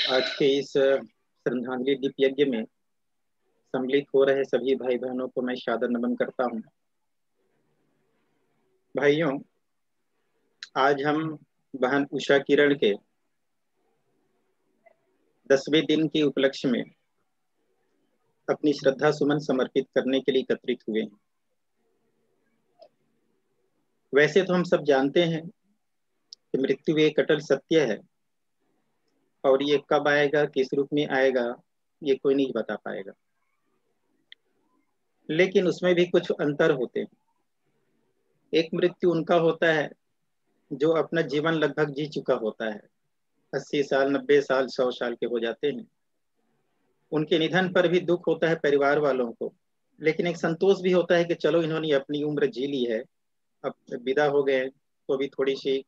आज के इस श्रद्धांजलि दीप यज्ञ में सम्मिलित हो रहे सभी भाई बहनों को मैं सादर नमन करता हूँ। भाइयों, आज हम बहन उषा किरण के 10वें दिन के उपलक्ष्य में अपनी श्रद्धा सुमन समर्पित करने के लिए एकत्रित हुए हैं। वैसे तो हम सब जानते हैं कि मृत्यु एक अटल सत्य है और ये कब आएगा, किस रूप में आएगा, ये कोई नहीं बता पाएगा। लेकिन उसमें भी कुछ अंतर होते हैं। एक मृत्यु उनका होता है जो अपना जीवन लगभग जी चुका होता है, 80 साल, 90 साल, 100 साल के हो जाते हैं। उनके निधन पर भी दुख होता है परिवार वालों को, लेकिन एक संतोष भी होता है कि चलो इन्होंने अपनी उम्र जी ली है, अब विदा हो गए तो भी थोड़ी सी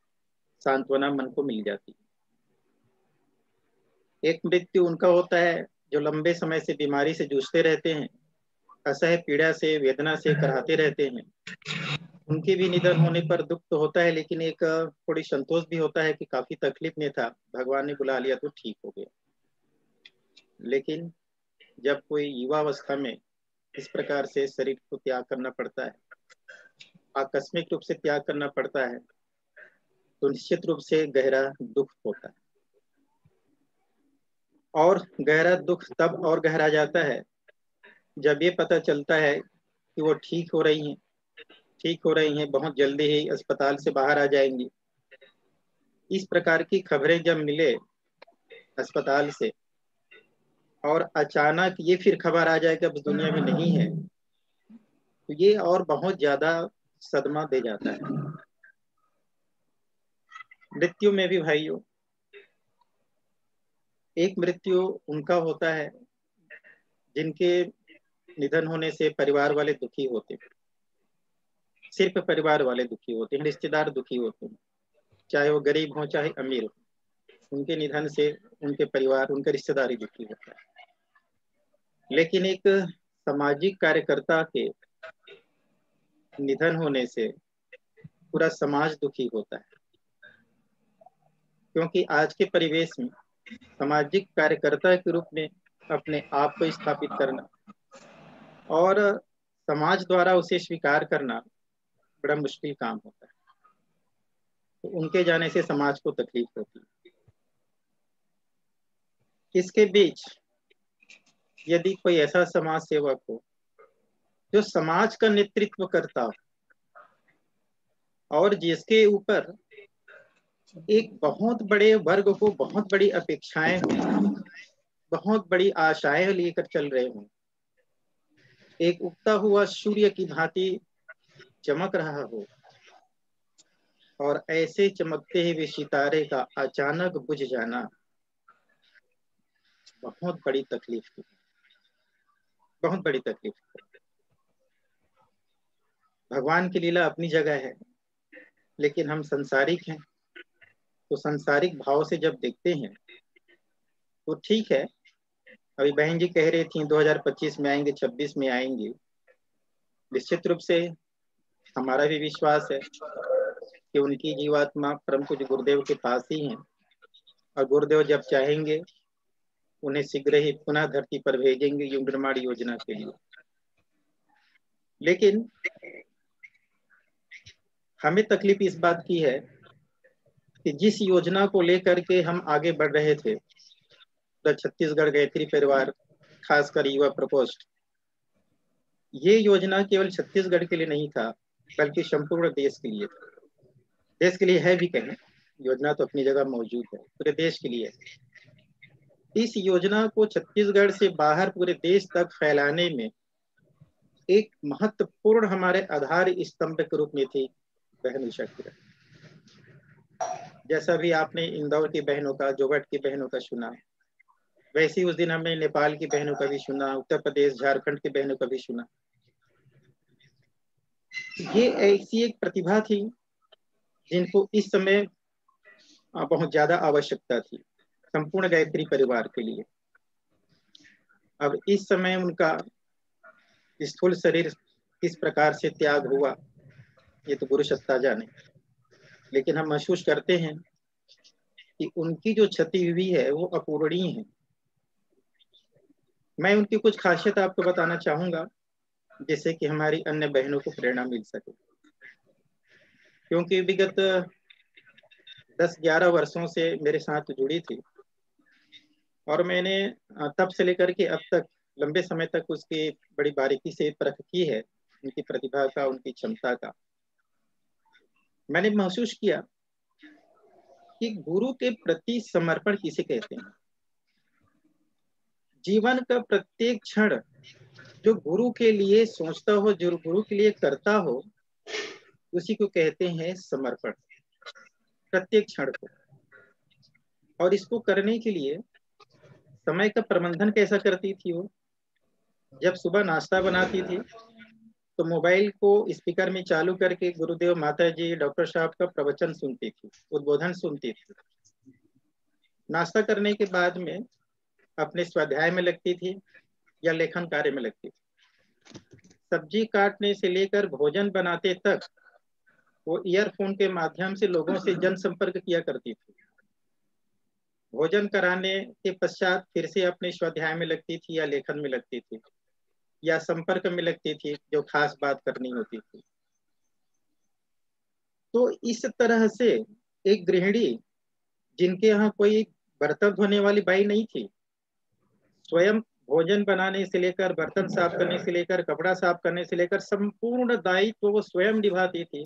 सांत्वना मन को मिल जाती है। एक मृत्यु उनका होता है जो लंबे समय से बीमारी से जूझते रहते हैं, असह्य पीड़ा से, वेदना से कराहते रहते हैं। उनके भी निधन होने पर दुख तो होता है, लेकिन एक थोड़ी संतोष भी होता है कि काफी तकलीफ में था, भगवान ने बुला लिया तो ठीक हो गया। लेकिन जब कोई युवा अवस्था में इस प्रकार से शरीर को त्याग करना पड़ता है, आकस्मिक रूप से त्याग करना पड़ता है, तो निश्चित रूप से गहरा दुख होता है। और गहरा दुख तब और गहरा जाता है जब ये पता चलता है कि वो ठीक हो रही हैं, बहुत जल्दी ही अस्पताल से बाहर आ जाएंगी। इस प्रकार की खबरें जब मिले अस्पताल से और अचानक ये फिर खबर आ जाए कि अब इस दुनिया में नहीं है, तो ये और बहुत ज्यादा सदमा दे जाता है। मृत्यु में भी भाइयों, एक मृत्यु उनका होता है जिनके निधन होने से परिवार वाले दुखी होते हैं। सिर्फ परिवार वाले दुखी होते हैं, रिश्तेदार दुखी होते हैं, चाहे वो गरीब हो चाहे अमीर हो। उनके निधन से उनके परिवार, उनके रिश्तेदार ही दुखी होता है। लेकिन एक सामाजिक कार्यकर्ता के निधन होने से पूरा समाज दुखी होता है, क्योंकि आज के परिवेश में सामाजिक कार्यकर्ता के रूप में अपने आप को स्थापित करना और समाज द्वारा उसे स्वीकार करना बड़ा मुश्किल काम होता है। तो उनके जाने से समाज को तकलीफ होती है। इसके बीच यदि कोई ऐसा समाज सेवक हो जो समाज का नेतृत्व करता हो और जिसके ऊपर एक बहुत बड़े वर्ग को बहुत बड़ी अपेक्षाएं हो, बहुत बड़ी आशाएं लेकर चल रहे हों, एक उगता हुआ सूर्य की भांति चमक रहा हो और ऐसे चमकते हुए सितारे का अचानक बुझ जाना बहुत बड़ी तकलीफ की, बहुत बड़ी तकलीफ की। भगवान की लीला अपनी जगह है, लेकिन हम संसारिक हैं, तो संसारिक भाव से जब देखते हैं तो ठीक है। अभी बहन जी कह रही थी 2025 में आएंगे, 26 में आएंगे। निश्चित रूप से हमारा भी विश्वास है कि उनकी जीवात्मा परम पूज्य गुरुदेव के पास ही है और गुरुदेव जब चाहेंगे उन्हें शीघ्र ही पुनः धरती पर भेजेंगे युग निर्माण योजना के लिए। लेकिन हमें तकलीफ इस बात की है कि जिस योजना को लेकर के हम आगे बढ़ रहे थे, तो छत्तीसगढ़ गायत्री परिवार, खासकर युवा प्रकोष्ठ, ये योजना केवल छत्तीसगढ़ के लिए नहीं था बल्कि संपूर्ण देश के लिए था। देश के लिए है भी, कहें योजना तो अपनी जगह मौजूद है, पूरे देश के लिए। इस योजना को छत्तीसगढ़ से बाहर पूरे देश तक फैलाने में एक महत्वपूर्ण हमारे आधार स्तंभ के रूप में थी बहन उषा किरण। जैसा भी आपने इंदौर की बहनों का, जोगट की बहनों का सुना, वैसे ही उस दिन हमने नेपाल की बहनों का भी सुना, उत्तर प्रदेश, झारखंड की बहनों का भी सुना। ये ऐसी एक प्रतिभा थी जिनको इस समय बहुत ज्यादा आवश्यकता थी संपूर्ण गायत्री परिवार के लिए। अब इस समय उनका स्थूल शरीर किस प्रकार से त्याग हुआ ये तो गुरु सत्ता जाने, लेकिन हम महसूस करते हैं कि उनकी जो क्षति हुई है वो अपूरणीय है। मैं उनकी कुछ खासियत आपको बताना चाहूंगा जिससे कि हमारी अन्य बहनों को प्रेरणा मिल सके। क्योंकि विगत 10-11 वर्षों से मेरे साथ जुड़ी थी और मैंने तब से लेकर के अब तक लंबे समय तक उसकी बड़ी बारीकी से परख की है, उनकी प्रतिभा का, उनकी क्षमता का। मैंने महसूस किया कि गुरु के प्रति समर्पण किसे कहते हैं। जीवन का प्रत्येक क्षण जो गुरु के लिए सोचता हो, जो गुरु के लिए करता हो, उसी को कहते हैं समर्पण, प्रत्येक क्षण को। और इसको करने के लिए समय का प्रबंधन कैसा करती थी वो? जब सुबह नाश्ता बनाती थी तो मोबाइल को स्पीकर में चालू करके गुरुदेव, माता जी, डॉक्टर साहब का प्रवचन सुनती थी, उद्बोधन सुनती थी। नाश्ता करने के बाद में अपने स्वाध्याय में लगती थी या लेखन कार्य में लगती थी। सब्जी काटने से लेकर भोजन बनाते तक वो ईयरफोन के माध्यम से लोगों से जनसंपर्क किया करती थी। भोजन कराने के पश्चात फिर से अपने स्वाध्याय में लगती थी या लेखन में लगती थी या संपर्क में लगती थी जो खास बात करनी होती थी। तो इस तरह से एक गृहिणी जिनके यहाँ कोई बर्तन धोने वाली बाई नहीं थी, स्वयं भोजन बनाने से लेकर बर्तन साफ करने से लेकर कपड़ा साफ करने से लेकर संपूर्ण दायित्व वो स्वयं निभाती थी।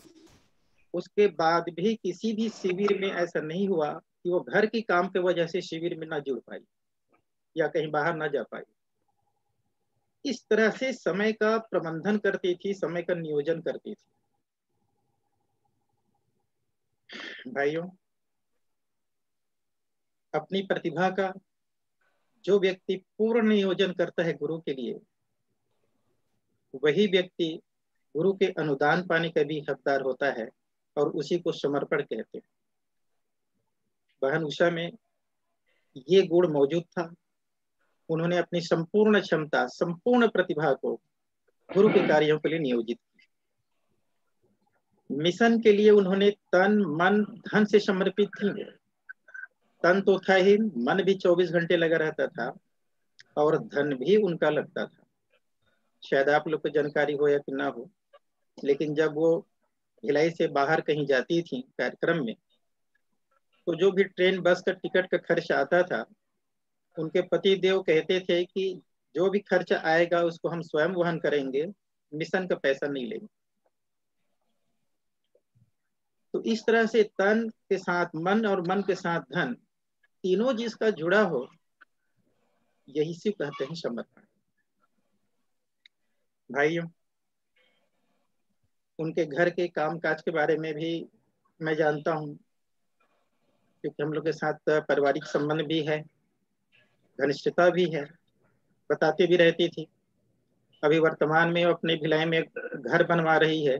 उसके बाद भी किसी भी शिविर में ऐसा नहीं हुआ कि वो घर की काम की वजह से शिविर में ना जुड़ पाई या कहीं बाहर ना जा पाई। इस तरह से समय का प्रबंधन करती थी, समय का नियोजन करती थी। भाइयों, अपनी प्रतिभा का जो व्यक्ति पूर्ण नियोजन करता है गुरु के लिए, वही व्यक्ति गुरु के अनुदान पाने का भी हकदार होता है और उसी को समर्पण कहते हैं। बहन उषा में ये गुण मौजूद था। उन्होंने अपनी संपूर्ण क्षमता, संपूर्ण प्रतिभा को गुरु के कार्यों के लिए नियोजित किया। मिशन के लिए उन्होंने तन, मन, धन से समर्पित थी। तन तो था ही, मन भी 24 घंटे लगा रहता था और धन भी उनका लगता था। शायद आप लोग को जानकारी हो या कि ना हो, लेकिन जब वो भिलाई से बाहर कहीं जाती थी कार्यक्रम में, तो जो भी ट्रेन बस का टिकट का खर्च आता था, उनके पति देव कहते थे कि जो भी खर्च आएगा उसको हम स्वयं वहन करेंगे, मिशन का पैसा नहीं लेंगे। तो इस तरह से तन के साथ मन और मन के साथ धन, तीनों जिसका जुड़ा हो, यही से कहते हैं समर्पण। भाइयों, उनके घर के कामकाज के बारे में भी मैं जानता हूँ, क्योंकि हम लोग के साथ पारिवारिक संबंध भी है, घनिष्ठता भी है, बताती भी रहती थी। अभी वर्तमान में अपने भिलाई में घर बनवा रही है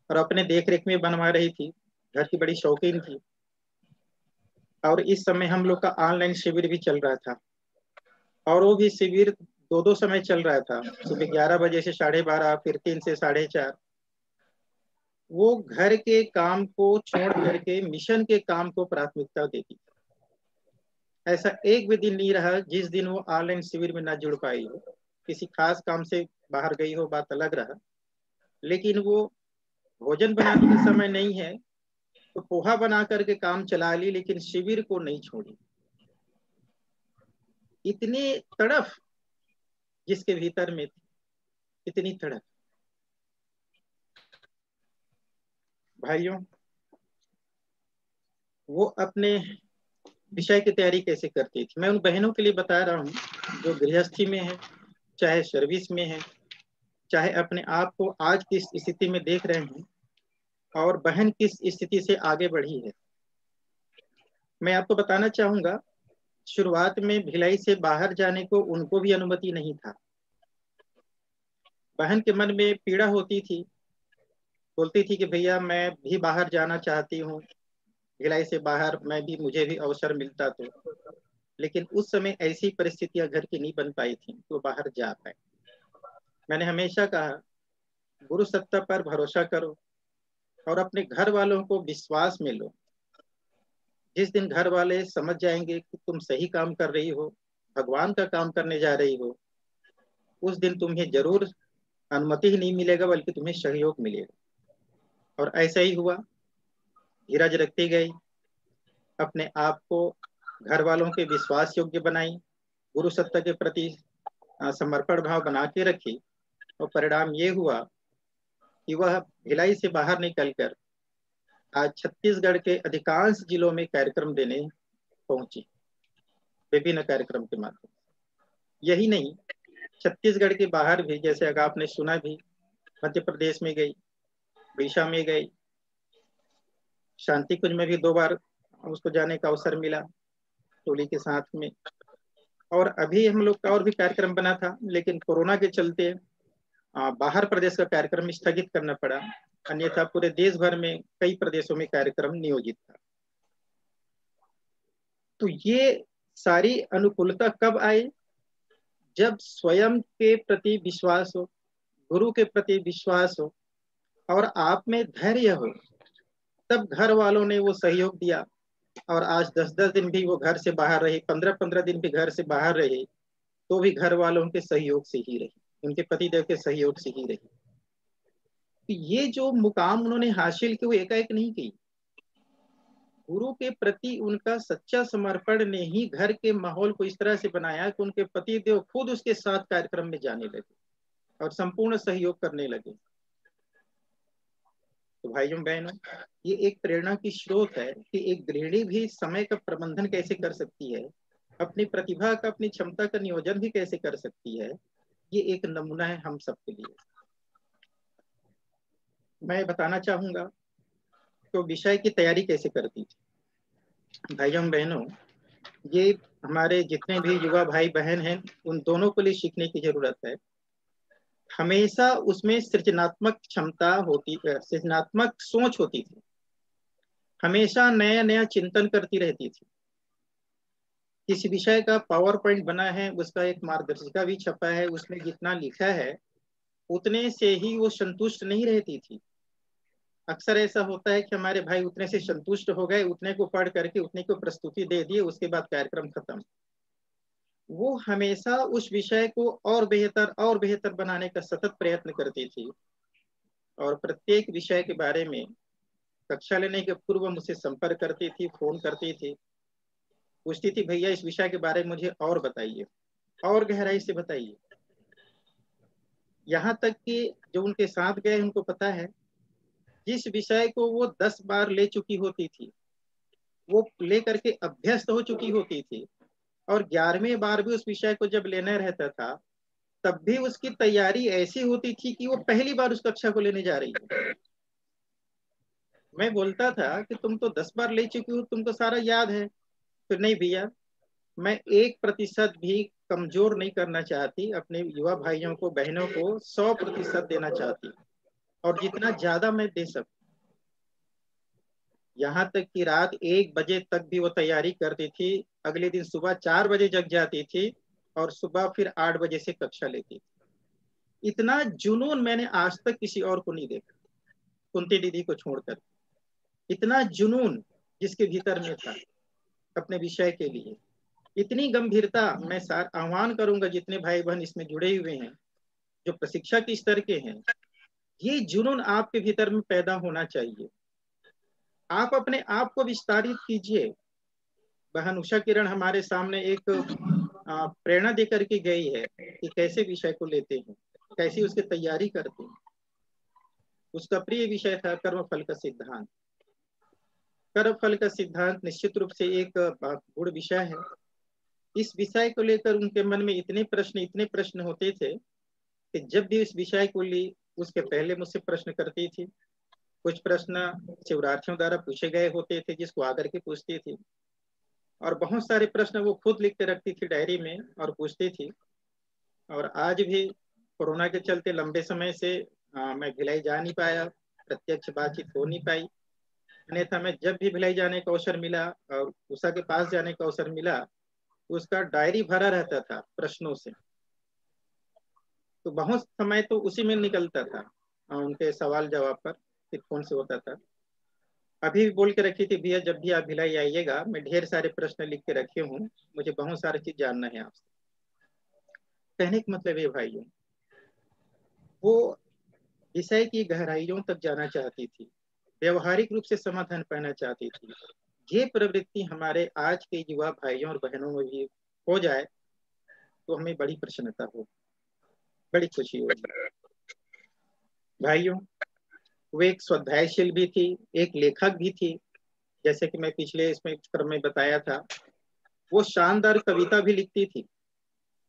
और अपने देख रेख में बनवा रही थी। घर की बड़ी शौकीन थी। और इस समय हम लोग का ऑनलाइन शिविर भी चल रहा था और वो भी शिविर 2-2 समय चल रहा था, सुबह 11 बजे से 12:30, फिर 3 से 4:30। वो घर के काम को छोड़ करके मिशन के काम को प्राथमिकता देती थी। ऐसा एक भी दिन नहीं रहा जिस दिन वो ऑनलाइन शिविर में ना जुड़ पाई हो। किसी खास काम से बाहर गई हो, बात अलग रहा, लेकिन वो भोजन बनाने का समय नहीं है तो पोहा बना करके काम चला ली, लेकिन शिविर को नहीं छोड़ी। इतनी तड़फ जिसके भीतर में थी, इतनी तड़फ। भाइयों, वो अपने विषय की तैयारी कैसे करती थी, मैं उन बहनों के लिए बता रहा हूँ जो गृहस्थी में है, चाहे सर्विस में है, चाहे अपने आप को आज किस स्थिति में देख रहे हैं और बहन किस स्थिति से आगे बढ़ी है। मैं आपको बताना चाहूंगा, शुरुआत में भिलाई से बाहर जाने को उनको भी अनुमति नहीं था। बहन के मन में पीड़ा होती थी, बोलती थी कि भैया मैं भी बाहर जाना चाहती हूँ, भिलाई से बाहर मैं भी, मुझे भी अवसर मिलता तो। लेकिन उस समय ऐसी परिस्थितियां घर की नहीं बन पाई थी तो बाहर जा पाए। मैंने हमेशा कहा, गुरु सत्ता पर भरोसा करो और अपने घर वालों को विश्वास में लो। जिस दिन घर वाले समझ जाएंगे कि तुम सही काम कर रही हो, भगवान का काम करने जा रही हो, उस दिन तुम्हें जरूर अनुमति ही नहीं मिलेगा बल्कि तुम्हें सहयोग मिलेगा। और ऐसा ही हुआ। धीरज रखती गई, अपने आप को घर वालों के विश्वास योग्य बनाई, गुरु सत्ता के प्रति समर्पण भाव बना के रखी। और परिणाम ये हुआ कि वह भिलाई से बाहर निकलकर आज छत्तीसगढ़ के अधिकांश जिलों में कार्यक्रम देने पहुंची, विभिन्न कार्यक्रम के माध्यम। यही नहीं, छत्तीसगढ़ के बाहर भी, जैसे अगर आपने सुना भी, मध्य प्रदेश में गई, उड़ीसा में गई, शांति कुंज में भी 2 बार उसको जाने का अवसर मिला टोली के साथ में। और अभी हम लोग का और भी कार्यक्रम बना था, लेकिन कोरोना के चलते बाहर प्रदेश का कार्यक्रम स्थगित करना पड़ा, अन्यथा पूरे देश भर में कई प्रदेशों में कार्यक्रम नियोजित था। तो ये सारी अनुकूलता कब आई? जब स्वयं के प्रति विश्वास हो, गुरु के प्रति विश्वास हो और आप में धैर्य हो, तब घर वालों ने वो सहयोग दिया। और आज 10-10 दिन भी वो घर से बाहर रहे, 15-15 दिन भी घर से बाहर रहे, तो भी घर वालों के सहयोग से ही रही, उनके पतिदेव के सहयोग से ही रही। तो ये जो मुकाम उन्होंने हासिल किया वो एकाएक नहीं की, गुरु के प्रति उनका सच्चा समर्पण ने ही घर के माहौल को इस तरह से बनाया कि उनके पतिदेव खुद उसके साथ कार्यक्रम में जाने लगे और संपूर्ण सहयोग करने लगे। तो भाइयों बहनों, ये एक प्रेरणा की स्रोत है कि एक गृहिणी भी समय का प्रबंधन कैसे कर सकती है, अपनी प्रतिभा का, अपनी क्षमता का नियोजन भी कैसे कर सकती है। ये एक नमूना है हम सबके लिए। मैं बताना चाहूंगा तो विषय की तैयारी कैसे करती थी। भाइयों बहनों, ये हमारे जितने भी युवा भाई बहन हैं, उन दोनों को लिए सीखने की जरूरत है। हमेशा उसमें सृजनात्मक क्षमता होती, सृजनात्मक सोच होती थी, हमेशा नया नया चिंतन करती रहती थी। किसी विषय का पावर पॉइंट बना है, उसका एक मार्गदर्शिका भी छपा है, उसमें जितना लिखा है उतने से ही वो संतुष्ट नहीं रहती थी। अक्सर ऐसा होता है कि हमारे भाई उतने से संतुष्ट हो गए, उतने को पढ़ करके उतने को प्रस्तुति दे दिए, उसके बाद कार्यक्रम खत्म। वो हमेशा उस विषय को और बेहतर बनाने का सतत प्रयत्न करती थी। और प्रत्येक विषय के बारे में कक्षा लेने के पूर्व मुझसे संपर्क करती थी, फोन करती थी, पूछती थी भैया इस विषय के बारे में मुझे और बताइए, और गहराई से बताइए। यहाँ तक कि जो उनके साथ गए उनको पता है, जिस विषय को वो 10 बार ले चुकी होती थी, वो लेकर के अभ्यस्त हो चुकी होती थी, और 11वें बार भी उस विषय को जब लेना रहता था, तब भी उसकी तैयारी ऐसी होती थी कि वो पहली बार उस कक्षा को लेने जा रही है। मैं बोलता था कि तुम तो 10 बार ले चुकी हो, तुमको सारा याद है। फिर नहीं भैया, मैं 1% भी कमजोर नहीं करना चाहती, अपने युवा भाइयों को बहनों को 100% देना चाहती, और जितना ज्यादा मैं दे सकूं। यहाँ तक कि रात 1 बजे तक भी वो तैयारी करती थी, अगले दिन सुबह 4 बजे जग जाती थी, और सुबह फिर 8 बजे से कक्षा लेती थी। इतना जुनून मैंने आज तक किसी और को नहीं देखा, कुंती दीदी को छोड़कर। इतना जुनून जिसके भीतर में था अपने विषय के लिए, इतनी गंभीरता। मैं आह्वान करूंगा जितने भाई बहन इसमें जुड़े हुए हैं, जो प्रशिक्षक स्तर के हैं, ये जुनून आपके भीतर में पैदा होना चाहिए। आप अपने आप को विस्तारित कीजिए। बहन उषा किरण हमारे सामने एक प्रेरणा देकर के गई है कि कैसे विषय को लेते हैं, कैसे उसकी तैयारी करते हैं। उसका प्रिय विषय था कर्मफल का सिद्धांत। कर्मफल का सिद्धांत निश्चित रूप से एक गूढ़ विषय है। इस विषय को लेकर उनके मन में इतने प्रश्न होते थे कि जब भी इस विषय को ली, उसके पहले मुझसे प्रश्न करती थी। कुछ प्रश्न शिवरार्थियों द्वारा पूछे गए होते थे, जिसको आकर के पूछती थी, और बहुत सारे प्रश्न वो खुद लिख के रखती थी डायरी में और पूछती थी। और आज भी कोरोना के चलते लंबे समय से मैं भिलाई जा नहीं पाया, प्रत्यक्ष बातचीत हो नहीं पाई। अन्यथा मैं जब भी भिलाई जाने का अवसर मिला और उषा के पास जाने का अवसर मिला, उसका डायरी भरा रहता था प्रश्नों से। तो बहुत समय तो उसी में निकलता था, उनके सवाल जवाब पर फिर फोन से होता था। अभी भी बोल के रखी थी, भैया जब भी आप भिलाई आइएगा मैं ढेर सारे प्रश्न लिख के रखे हूँ, मुझे बहुत सारी चीज जानना है आपसे। कहने का मतलब है भाइयों, वो विषय की गहराइयों तक जाना चाहती थी, व्यवहारिक रूप से समाधान पाना चाहती थी। ये प्रवृत्ति हमारे आज के युवा भाइयों और बहनों में भी हो जाए तो हमें बड़ी प्रसन्नता हो, बड़ी खुशी होगी। भाइयों, वो एक स्वाध्यायशील भी थी, एक लेखक भी थी। जैसे कि मैं पिछले इसमें क्रम में बताया था, वो शानदार कविता भी लिखती थी,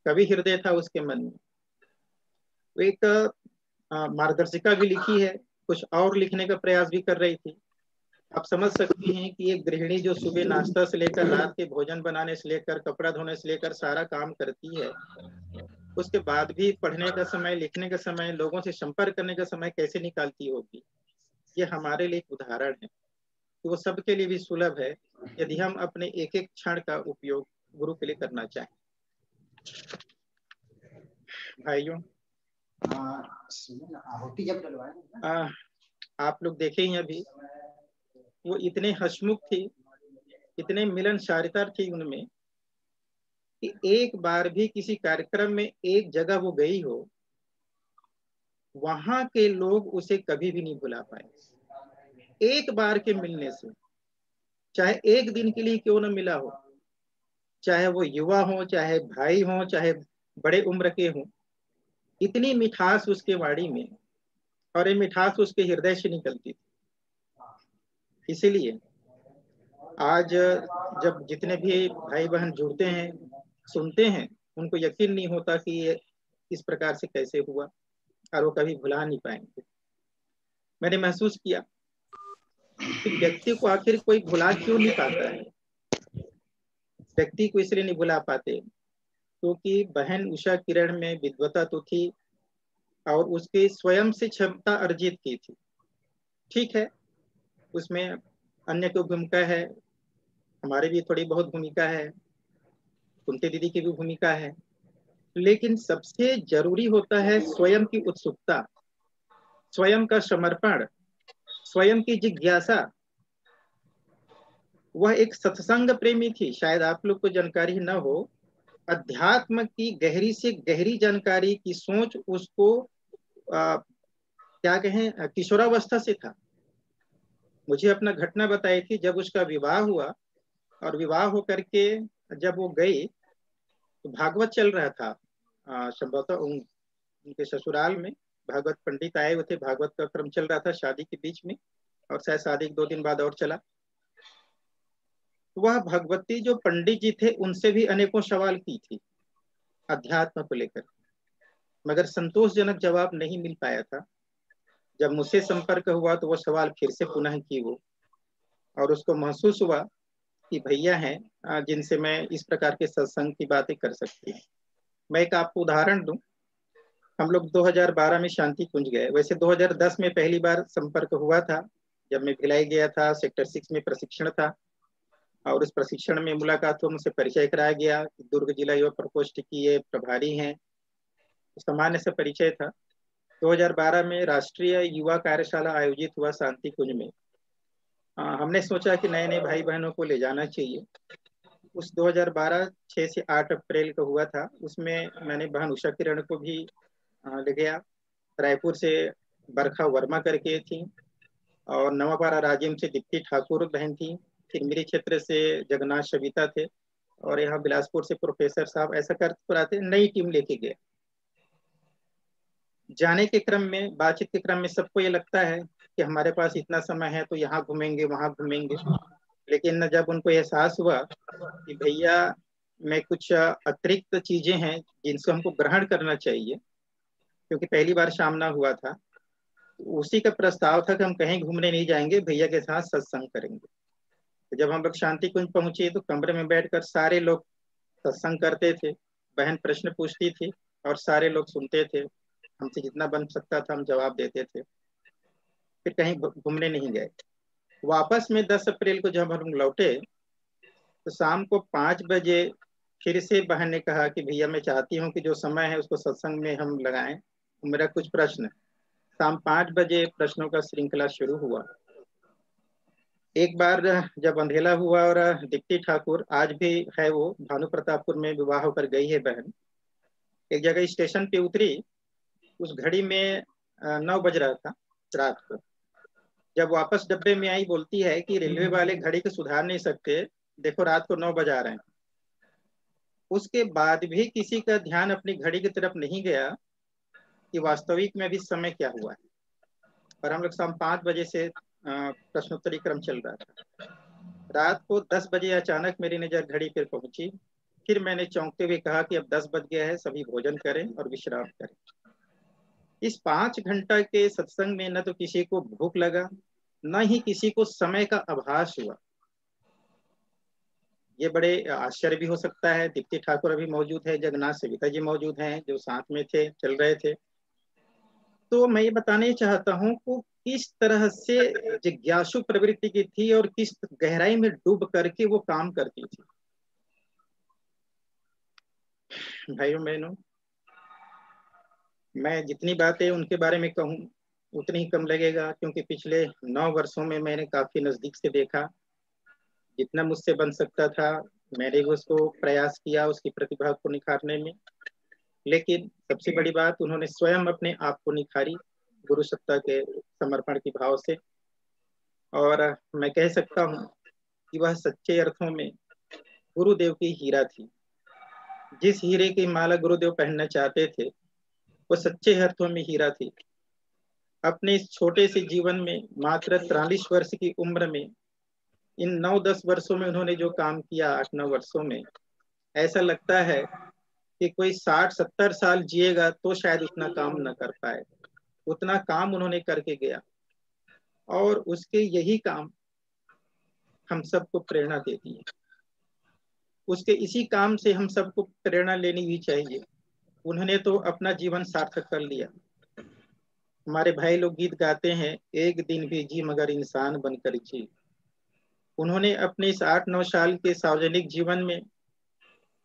कवि हृदय था उसके मन में। वो एक मार्गदर्शिका भी लिखी है, कुछ और लिखने का प्रयास भी कर रही थी। आप समझ सकती हैं कि एक गृहिणी जो सुबह नाश्ता से लेकर रात के भोजन बनाने से लेकर कपड़ा धोने से लेकर सारा काम करती है, उसके बाद भी पढ़ने का समय, लिखने का समय, लोगों से संपर्क करने का समय कैसे निकालती होगी। ये हमारे लिए एक उदाहरण है कि वो सबके लिए भी सुलभ है, यदि हम अपने एक एक क्षण का उपयोग गुरु के लिए करना चाहें। भाइयों, आहुति जब डलवाएंगे, आप लोग देखे ही अभी, वो इतने हंसमुख थी, इतने मिलनसारिता थी उनमें कि एक बार भी किसी कार्यक्रम में एक जगह वो गई हो, वहां के लोग उसे कभी भी नहीं भुला पाए। एक बार के मिलने से, चाहे एक दिन के लिए क्यों न मिला हो, चाहे वो युवा हो, चाहे भाई हो, चाहे बड़े उम्र के हो, इतनी मिठास उसके वाणी में, और ये मिठास उसके हृदय से निकलती थी। इसीलिए आज जब जितने भी भाई बहन जुड़ते हैं, सुनते हैं, उनको यकीन नहीं होता कि ये इस प्रकार से कैसे हुआ, और वो कभी भुला नहीं पाएंगे। मैंने महसूस किया कि व्यक्ति को आखिर कोई भुला क्यों नहीं पाता है। व्यक्ति को इसलिए नहीं भुला पाते क्योंकि बहन उषा किरण में विद्वता तो थी और उसके स्वयं से क्षमता अर्जित की थी। ठीक है, उसमें अन्य की भूमिका है, हमारी भी थोड़ी बहुत भूमिका है, कुंती दीदी की भी भूमिका है, लेकिन सबसे जरूरी होता है स्वयं की उत्सुकता, स्वयं का समर्पण, स्वयं की जिज्ञासा। वह एक सत्संग प्रेमी थी, शायद आप लोग को जानकारी न हो। अध्यात्म की गहरी से गहरी जानकारी की सोच उसको क्या कहें, किशोरावस्था से था। मुझे अपना घटना बताई थी, जब उसका विवाह हुआ और विवाह होकर के जब वो गई तो भागवत चल रहा था, संभवतः उनके ससुराल में भागवत पंडित आए हुए थे, भागवत का क्रम चल रहा था शादी के बीच में, और शायद शादी के 2 दिन बाद और चला। वह भगवती जो पंडित जी थे उनसे भी अनेकों सवाल की थी अध्यात्म को लेकर, मगर संतोषजनक जवाब नहीं मिल पाया था। जब मुझसे संपर्क हुआ तो वो सवाल फिर से पुनः की वो, और उसको महसूस हुआ कि भैया हैं जिनसे मैं इस प्रकार के सत्संग की बातें कर सकती हूँ। मैं एक आपको उदाहरण दूं। हम लोग 2012 में शांति कुंज गए, वैसे 2010 में पहली बार संपर्क हुआ था, जब मैं भिलाई गया था, सेक्टर 6 में प्रशिक्षण था, और उस प्रशिक्षण में मुलाकात हुआ, मुझसे परिचय कराया गया। दुर्ग जिला युवा प्रकोष्ठ की ये प्रभारी हैं, तो सामान्य से परिचय था। 2012 में राष्ट्रीय युवा कार्यशाला आयोजित हुआ शांति कुंज में। हमने सोचा कि नए नए भाई बहनों को ले जाना चाहिए। उस 2012 6 से 8 अप्रैल को हुआ था, उसमें मैंने बहन उषा किरण को भी ले गया। रायपुर से बरखा वर्मा करके थी, और नवापारा राजिम से दीप्ति ठाकुर बहन थी, फिर मेरे क्षेत्र से जगन्नाथ सविता थे, और यहाँ बिलासपुर से प्रोफेसर साहब, ऐसा करते नई टीम लेके गए। जाने के क्रम में, बातचीत के क्रम में सबको ये लगता है कि हमारे पास इतना समय है तो यहाँ घूमेंगे वहां घूमेंगे, लेकिन जब उनको एहसास हुआ कि भैया में कुछ अतिरिक्त चीजें हैं जिनको हमको ग्रहण करना चाहिए, क्योंकि पहली बार सामना हुआ था, तो उसी का प्रस्ताव था कि हम कहीं घूमने नहीं जाएंगे, भैया के साथ सत्संग करेंगे। तो जब हम लोग शांति कुंज पहुंचे तो कमरे में बैठकर सारे लोग सत्संग करते थे, बहन प्रश्न पूछती थी और सारे लोग सुनते थे, हमसे जितना बन सकता था हम जवाब देते थे। फिर कहीं घूमने नहीं गए। वापस में 10 अप्रैल को जब हम लौटे तो शाम को 5 बजे फिर से बहन ने कहा कि भैया मैं चाहती हूँ कि जो समय है उसको सत्संग में हम लगाएं, तो मेरा कुछ प्रश्न। शाम 5 बजे प्रश्नों का श्रृंखला शुरू हुआ। एक बार जब अंधेला हुआ और दीप्ति ठाकुर, आज भी है वो, भानु प्रतापपुर में विवाह होकर गई है बहन, एक जगह स्टेशन पे उतरी। उस घड़ी में 9 बज रहा था रात को। जब वापस डब्बे में आई, बोलती है कि रेलवे वाले घड़ी को सुधार नहीं सकते, देखो रात को 9 बजा रहे हैं। उसके बाद भी किसी का ध्यान अपनी घड़ी की तरफ नहीं गया कि वास्तविक में अभी समय क्या हुआ है। और हम लोग शाम 5 बजे से प्रश्नोत्तरी क्रम चल रहा था। रात को 10 बजे अचानक मेरी नजर घड़ी पर पहुंची। फिर मैंने चौंकते हुए कहा कि अब 10 बज गया है, सभी भोजन करें और विश्राम करें। इस 5 घंटा के सत्संग में न तो किसी को भूख लगा, न ही किसी को समय का आभास हुआ। ये बड़े आश्चर्य भी हो सकता है। दीप्ति ठाकुर अभी मौजूद है, जगन्नाथ सविता जी मौजूद हैं जो साथ में थे, चल रहे थे। तो मैं ये बताने चाहता हूँ कि किस तरह से जिज्ञासु प्रवृत्ति की थी और किस गहराई में डूब करके वो काम करती थी। भाइयों बहनों, मैं जितनी बातें उनके बारे में कहूँ उतनी ही कम लगेगा, क्योंकि पिछले 9 वर्षों में मैंने काफी नजदीक से देखा। जितना मुझसे बन सकता था मैंने भी उसको प्रयास किया, उसकी प्रतिभा को निखारने में। लेकिन सबसे बड़ी बात, उन्होंने स्वयं अपने आप को निखारी गुरु सत्ता के समर्पण की भाव से। और मैं कह सकता हूँ कि वह सच्चे अर्थों में गुरुदेव की हीरा थी। जिस हीरे की माला गुरुदेव पहनना चाहते थे, वो सच्चे अर्थों में हीरा थी। अपने इस छोटे से जीवन में, मात्र 43 वर्ष की उम्र में, इन 9-10 वर्षों में उन्होंने जो काम किया, 8-9 वर्षों में, ऐसा लगता है कि कोई 60-70 साल जिएगा तो शायद उतना काम न कर पाए। उतना काम उन्होंने करके गया, और उसके यही काम हम सबको प्रेरणा देती है। उसके इसी काम से हम सबको प्रेरणा लेनी भी चाहिए। उन्होंने तो अपना जीवन सार्थक कर लिया। हमारे भाई लोग गीत गाते हैं, एक दिन भी जी मगर इंसान बनकर जी। उन्होंने अपने इस 8-9 साल के सार्वजनिक जीवन में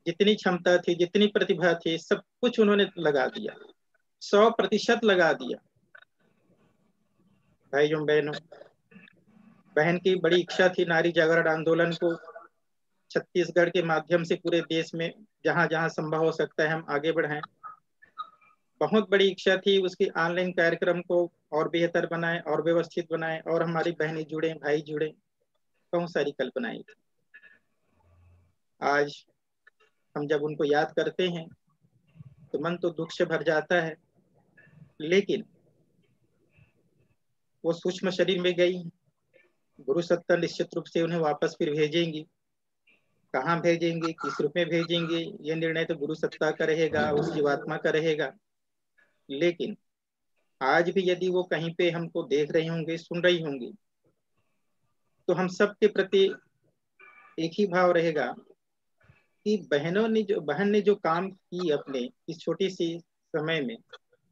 जितनी क्षमता थी, जितनी प्रतिभा थी, सब कुछ उन्होंने लगा दिया, 100% लगा दिया। भाइयों बहनों, बहन की बड़ी इच्छा थी नारी जागरण आंदोलन को छत्तीसगढ़ के माध्यम से पूरे देश में जहां जहां संभव हो सकता है हम आगे बढ़ाएं। बहुत बड़ी इच्छा थी उसकी, ऑनलाइन कार्यक्रम को और बेहतर बनाए और व्यवस्थित बनाए, और हमारी बहनें जुड़े, भाई जुड़े। बहुत सारी कल्पनाएं थी। आज हम जब उनको याद करते हैं तो मन तो दुख से भर जाता है। लेकिन वो सूक्ष्म शरीर में गई, गुरु सत्ता निश्चित रूप से उन्हें वापस फिर भेजेंगी। कहाँ भेजेंगे, किस रूप में भेजेंगे, ये निर्णय तो गुरु सत्ता का रहेगा, उस जीवात्मा का रहेगा। लेकिन आज भी यदि वो कहीं पे हमको देख रही होंगे, सुन रही होंगी, तो हम सब के प्रति एक ही भाव रहेगा कि बहन ने जो काम की अपने इस छोटी सी समय में,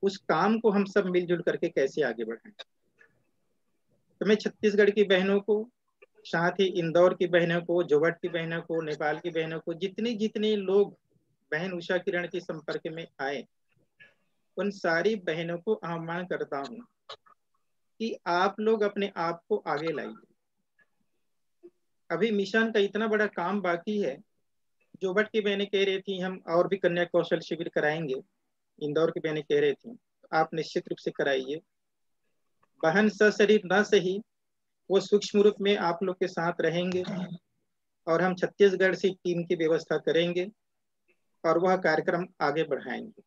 उस काम को हम सब मिलजुल करके कैसे आगे बढ़ाएं। तो मैं छत्तीसगढ़ की बहनों को, साथ ही इंदौर की बहनों को, जोवट की बहनों को, नेपाल की बहनों को, जितने जितने लोग बहन उषा किरण के संपर्क में आए, उन सारी बहनों को आह्वान करता हूँ कि आप लोग अपने आप को आगे लाइए। अभी मिशन का इतना बड़ा काम बाकी है। जोबट की बहनें कह रही थी हम और भी कन्या कौशल शिविर कराएंगे। इंदौर की बहनें कह रही थी आप निश्चित रूप से कराइए। बहन सशरीर न सही, वो सूक्ष्म रूप में आप लोग के साथ रहेंगे, और हम छत्तीसगढ़ से टीम की व्यवस्था करेंगे और वह कार्यक्रम आगे बढ़ाएंगे।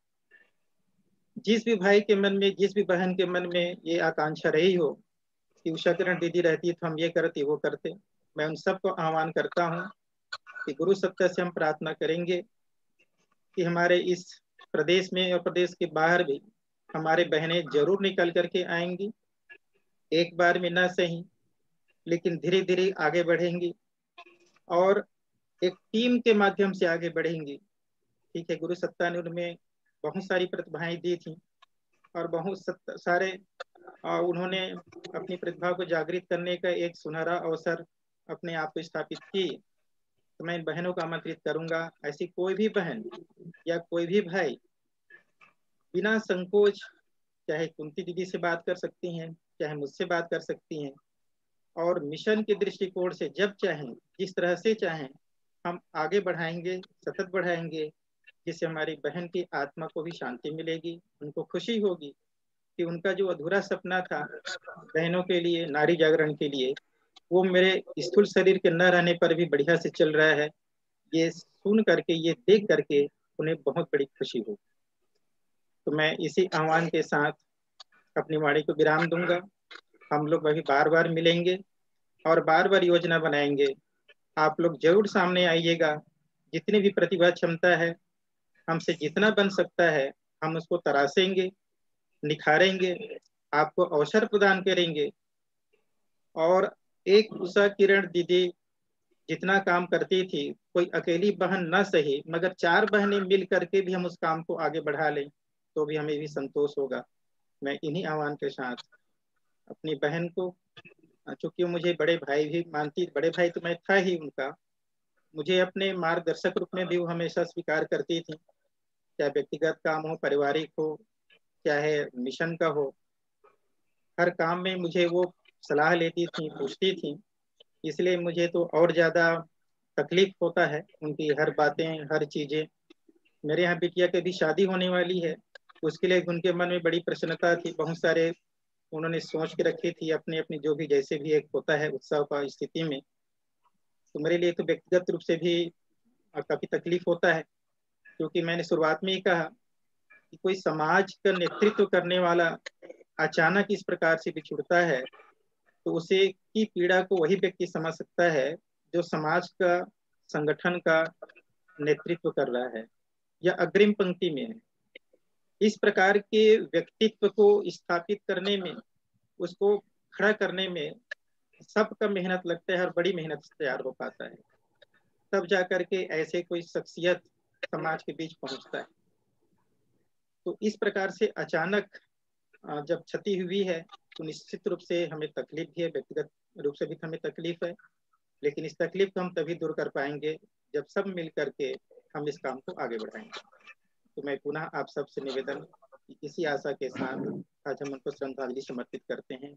जिस भी भाई के मन में, जिस भी बहन के मन में ये आकांक्षा रही हो कि उषा किरण दीदी रहती तो हम ये करते वो करते, मैं उन सबको आह्वान करता हूँ कि गुरु सत्ता से हम प्रार्थना करेंगे कि हमारे इस प्रदेश में और प्रदेश के बाहर भी हमारे बहनें जरूर निकल करके आएंगी। एक बार में ना सही, लेकिन धीरे धीरे आगे बढ़ेंगी और एक टीम के माध्यम से आगे बढ़ेंगी। ठीक है, गुरु सत्ता ने उनमें बहुत सारी प्रतिभाएं दी थी और सारे उन्होंने अपनी प्रतिभा को जागृत करने का एक सुनहरा अवसर अपने आप को स्थापित की। तो मैं इन बहनों को आमंत्रित करूंगा, ऐसी कोई भी बहन या कोई भी भाई बिना संकोच चाहे कुंती दीदी से बात कर सकती हैं, चाहे मुझसे बात कर सकती हैं। और मिशन के दृष्टिकोण से जब चाहें, जिस तरह से चाहें, हम आगे बढ़ाएंगे, सतत बढ़ाएंगे, जिससे हमारी बहन की आत्मा को भी शांति मिलेगी, उनको खुशी होगी कि उनका जो अधूरा सपना था बहनों के लिए, नारी जागरण के लिए, वो मेरे स्थूल शरीर के न रहने पर भी बढ़िया से चल रहा है। ये सुन करके, ये देख करके उन्हें बहुत बड़ी खुशी होगी। तो मैं इसी आह्वान के साथ अपनी वाणी को विराम दूंगा। हम लोग अभी बार बार मिलेंगे और बार बार योजना बनाएंगे। आप लोग जरूर सामने आइएगा। जितनी भी प्रतिभा क्षमता है, हमसे जितना बन सकता है, हम उसको तराशेंगे, निखारेंगे, आपको अवसर प्रदान करेंगे। और एक उषा किरण दीदी जितना काम करती थी, कोई अकेली बहन न सही, मगर 4 बहनें मिल करके भी हम उस काम को आगे बढ़ा लें तो भी हमें भी संतोष होगा। मैं इन्हीं आह्वान के साथ अपनी बहन को, चूंकि मुझे बड़े भाई भी मानती, बड़े भाई तो मैं था ही उनका, मुझे अपने मार्गदर्शक रूप में भी वो हमेशा स्वीकार करती थी। चाहे व्यक्तिगत काम हो, पारिवारिक हो, चाहे मिशन का हो, हर काम में मुझे वो सलाह लेती थी, पूछती थी। इसलिए मुझे तो और ज्यादा तकलीफ होता है उनकी हर बातें, हर चीजें। मेरे यहाँ बिटिया की भी शादी होने वाली है, उसके लिए उनके मन में बड़ी प्रसन्नता थी। बहुत सारे उन्होंने सोच के रखी थी, अपने अपनी जो भी जैसे भी एक होता है उत्सव का स्थिति में। तो मेरे लिए तो व्यक्तिगत रूप से भी काफी तकलीफ होता है, क्योंकि मैंने शुरुआत में ही कहा कि कोई समाज का नेतृत्व करने वाला अचानक इस प्रकार से बिछुड़ता है, तो उसे की पीड़ा को वही व्यक्ति समझ सकता है जो समाज का, संगठन का नेतृत्व कर रहा है या अग्रिम पंक्ति में है। इस प्रकार के व्यक्तित्व को स्थापित करने में, उसको खड़ा करने में सबका मेहनत लगता है और बड़ी मेहनत से तैयार हो पाता है। तब जाकर के ऐसे कोई शख्सियत समाज के बीच पहुंचता है। तो इस प्रकार से अचानक जब क्षति हुई है, तो निश्चित रूप से हमें तकलीफ भी है, व्यक्तिगत रूप से भी हमें तकलीफ है। लेकिन इस तकलीफ को हम तभी दूर कर पाएंगे जब सब मिल करके हम इस काम को आगे बढ़ाएंगे। तो मैं पुनः आप सबसे निवेदन, इसी आशा के साथ आज हम उनको श्रद्धांजलि समर्पित करते हैं।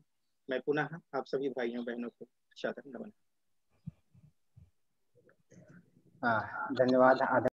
मैं पुनः आप सभी भाइयों बहनों को सादर नमन। धन्यवाद।